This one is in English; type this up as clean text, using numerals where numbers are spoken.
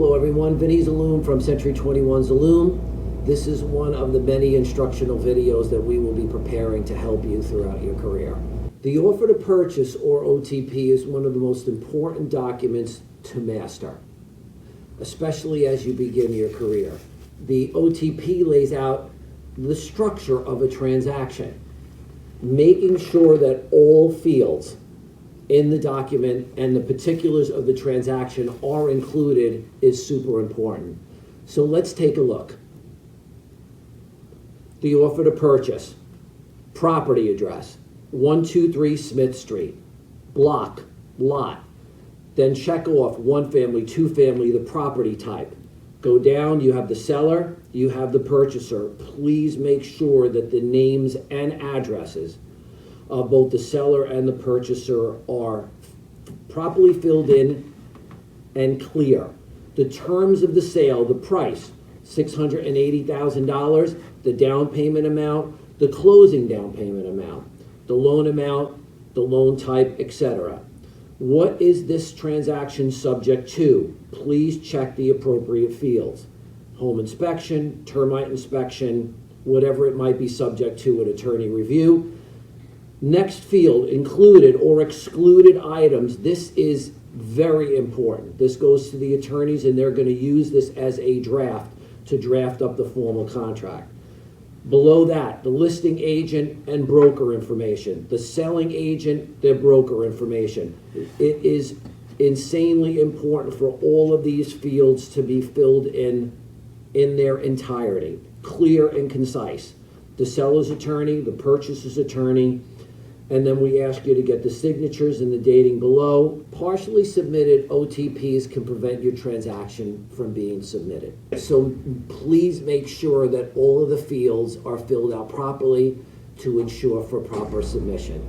Hello everyone, Vinny Zaloom from Century 21 Zaloom. This is one of the many instructional videos that we will be preparing to help you throughout your career. The offer to purchase, or OTP, is one of the most important documents to master, especially as you begin your career. The OTP lays out the structure of a transaction, making sure that all fields in the document and the particulars of the transaction are included is super important. So let's take a look. The offer to purchase, property address, 123 Smith Street, block, lot. Then check off 1 family, 2 family, the property type. Go down, you have the seller, you have the purchaser. Please make sure that the names and addresses of both the seller and the purchaser are properly filled in and clear. The terms of the sale, the price, $680,000, the down payment amount, the closing down payment amount, the loan type, etc. What is this transaction subject to? Please check the appropriate fields. Home inspection, termite inspection, whatever it might be subject to an attorney review. Next field, included or excluded items. This is very important. This goes to the attorneys and they're going to use this as a draft to draft up the formal contract. Below that, the listing agent and broker information, the selling agent, their broker information. It is insanely important for all of these fields to be filled in their entirety, clear and concise. The seller's attorney, the purchaser's attorney, and then we ask you to get the signatures and the dating below. Partially submitted OTPs can prevent your transaction from being submitted. So please make sure that all of the fields are filled out properly to ensure for proper submission.